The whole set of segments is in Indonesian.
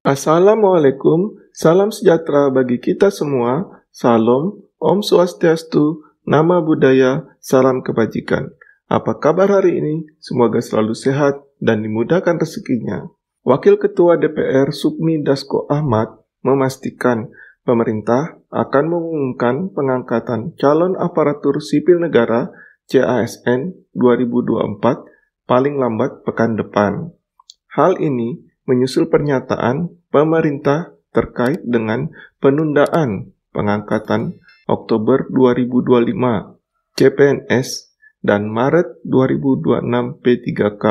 Assalamualaikum, salam sejahtera bagi kita semua. Salam, Om Swastiastu, Nama Budaya, Salam Kebajikan. Apa kabar hari ini? Semoga selalu sehat dan dimudahkan rezekinya. Wakil Ketua DPR Sukmi Dasko Ahmad memastikan pemerintah akan mengumumkan pengangkatan calon aparatur sipil negara CASN 2024 paling lambat pekan depan. Hal ini menyusul pernyataan pemerintah terkait dengan penundaan pengangkatan Oktober 2025 CPNS dan Maret 2026 P3K.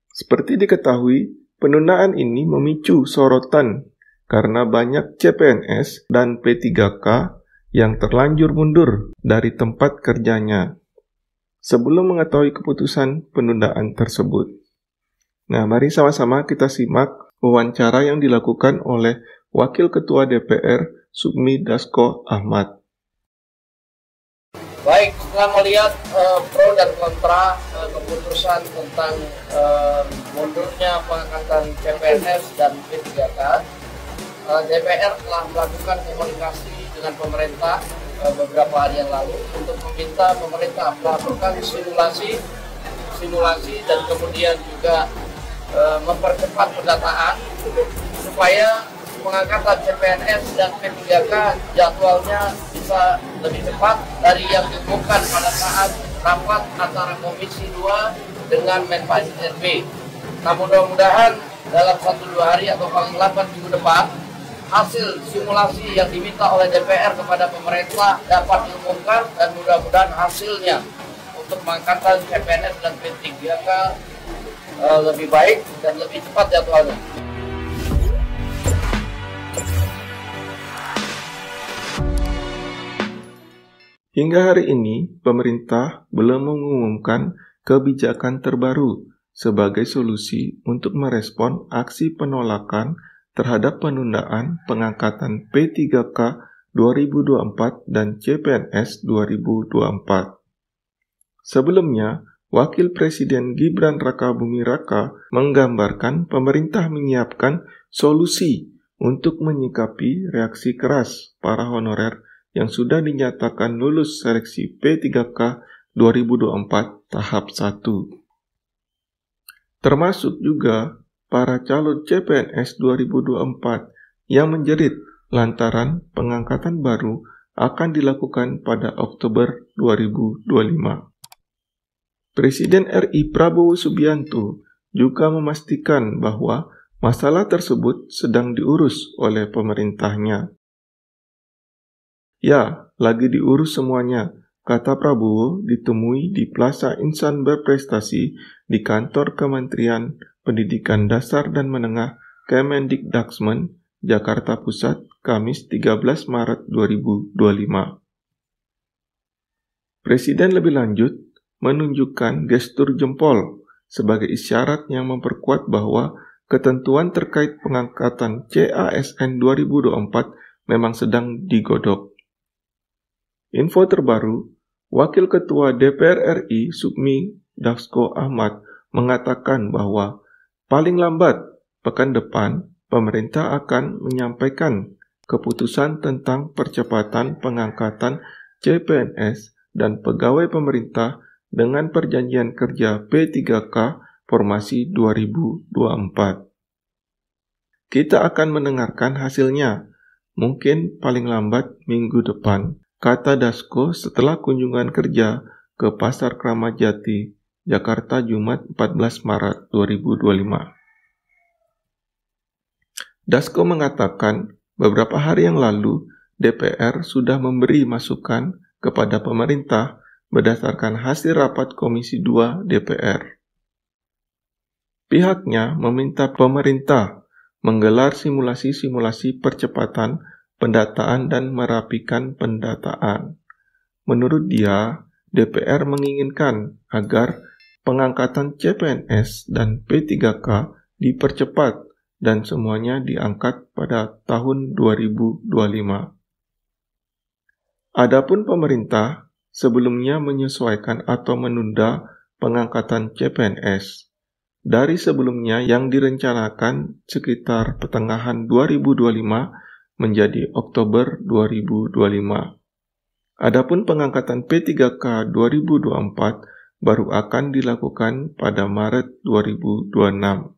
Seperti diketahui, penundaan ini memicu sorotan karena banyak CPNS dan P3K yang terlanjur mundur dari tempat kerjanya sebelum mengetahui keputusan penundaan tersebut. Nah, mari sama-sama kita simak wawancara yang dilakukan oleh Wakil Ketua DPR Sukmi Dasko Ahmad. Baik, setelah melihat pro dan kontra keputusan tentang mundurnya pengangkatan CPNS dan P3K, DPR telah melakukan komunikasi dengan pemerintah beberapa hari yang lalu untuk meminta pemerintah melakukan simulasi dan kemudian juga mempercepat pendataan supaya pengangkatan CPNS dan P3K jadwalnya bisa lebih cepat dari yang diumumkan pada saat rapat antara Komisi 2 dengan Menpan RB. Nah, mudah-mudahan dalam 1-2 hari atau paling lambat minggu depan hasil simulasi yang diminta oleh DPR kepada pemerintah dapat diumumkan dan mudah-mudahan hasilnya untuk pengangkatan CPNS dan P3K lebih baik dan lebih cepat jadwalnya. Hingga hari ini, pemerintah belum mengumumkan kebijakan terbaru sebagai solusi untuk merespon aksi penolakan terhadap penundaan pengangkatan P3K 2024 dan CPNS 2024. Sebelumnya, Wakil Presiden Gibran Rakabuming Raka menggambarkan pemerintah menyiapkan solusi untuk menyikapi reaksi keras para honorer yang sudah dinyatakan lulus seleksi P3K 2024 tahap 1. Termasuk juga para calon CPNS 2024 yang menjerit lantaran pengangkatan baru akan dilakukan pada Oktober 2025. Presiden RI Prabowo Subianto juga memastikan bahwa masalah tersebut sedang diurus oleh pemerintahnya. Ya, lagi diurus semuanya, kata Prabowo ditemui di Plaza Insan Berprestasi di kantor Kementerian Pendidikan Dasar dan Menengah Kemendikdaksmen, Jakarta Pusat, Kamis 13 Maret 2025. Presiden lebih lanjut menunjukkan gestur jempol sebagai isyarat yang memperkuat bahwa ketentuan terkait pengangkatan CASN 2024 memang sedang digodok. Info terbaru, Wakil Ketua DPR RI Sukmi Dasko Ahmad mengatakan bahwa paling lambat pekan depan pemerintah akan menyampaikan keputusan tentang percepatan pengangkatan CPNS dan pegawai pemerintah dengan perjanjian kerja P3K formasi 2024. Kita akan mendengarkan hasilnya, mungkin paling lambat minggu depan, kata Dasko setelah kunjungan kerja ke Pasar Kramat Jati, Jakarta Jumat 14 Maret 2025. Dasko mengatakan beberapa hari yang lalu DPR sudah memberi masukan kepada pemerintah berdasarkan hasil rapat Komisi 2 DPR. Pihaknya meminta pemerintah menggelar simulasi-simulasi percepatan pendataan dan merapikan pendataan. Menurut dia, DPR menginginkan agar pengangkatan CPNS dan P3K dipercepat dan semuanya diangkat pada tahun 2025. Adapun pemerintah sebelumnya menyesuaikan atau menunda pengangkatan CPNS. dari sebelumnya yang direncanakan sekitar pertengahan 2025 menjadi Oktober 2025. Adapun pengangkatan P3K 2024 baru akan dilakukan pada Maret 2026.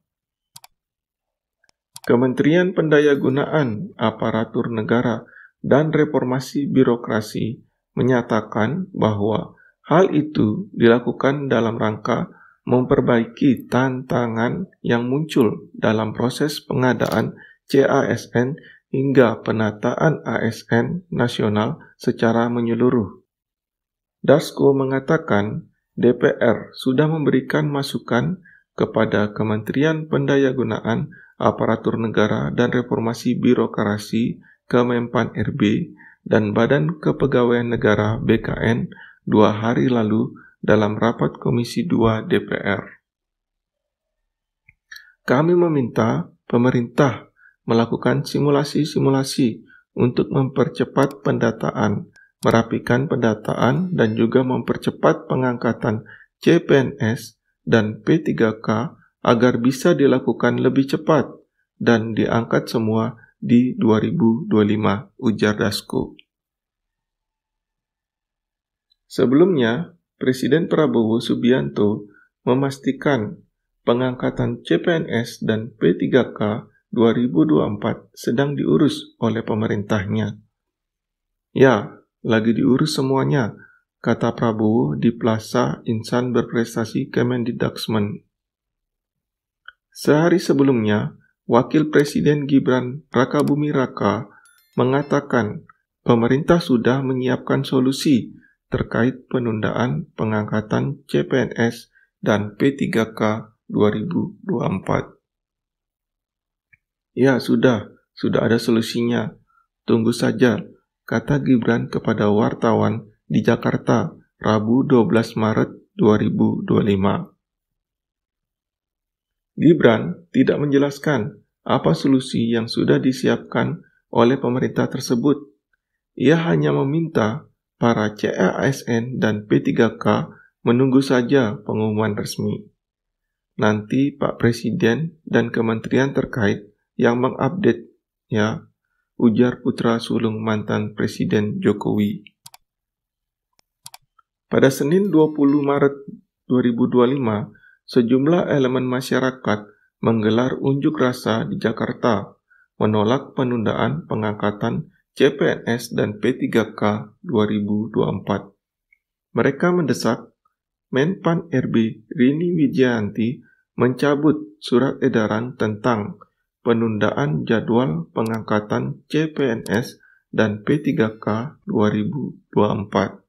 Kementerian Pendayagunaan Aparatur Negara dan Reformasi Birokrasi menyatakan bahwa hal itu dilakukan dalam rangka memperbaiki tantangan yang muncul dalam proses pengadaan CASN hingga penataan ASN nasional secara menyeluruh. Dasko mengatakan DPR sudah memberikan masukan kepada Kementerian Pendayagunaan Aparatur Negara dan Reformasi Birokrasi Kemenpan RB dan Badan Kepegawaian Negara BKN 2 hari lalu dalam rapat Komisi 2 DPR. Kami meminta pemerintah melakukan simulasi-simulasi untuk mempercepat pendataan, merapikan pendataan, dan juga mempercepat pengangkatan CPNS dan P3K agar bisa dilakukan lebih cepat dan diangkat semua di 2025, ujar Dasko. Sebelumnya, Presiden Prabowo Subianto memastikan pengangkatan CPNS dan P3K 2024 sedang diurus oleh pemerintahnya. Ya, lagi diurus semuanya, kata Prabowo di Plaza Insan Berprestasi Kemendikbud. Sehari sebelumnya, Wakil Presiden Gibran Rakabuming Raka mengatakan pemerintah sudah menyiapkan solusi terkait penundaan pengangkatan CPNS dan P3K 2024. Ya, sudah ada solusinya. Tunggu saja, kata Gibran kepada wartawan di Jakarta, Rabu 12 Maret 2025. Gibran tidak menjelaskan apa solusi yang sudah disiapkan oleh pemerintah tersebut. Ia hanya meminta para CASN dan P3K menunggu saja pengumuman resmi. Nanti Pak Presiden dan kementerian terkait yang mengupdate, ya, ujar putra sulung mantan Presiden Jokowi. Pada Senin 20 Maret 2025, sejumlah elemen masyarakat menggelar unjuk rasa di Jakarta menolak penundaan pengangkatan CPNS dan P3K 2024. Mereka mendesak Menpan RB Rini Wijayanti mencabut surat edaran tentang penundaan jadwal pengangkatan CPNS dan P3K 2024.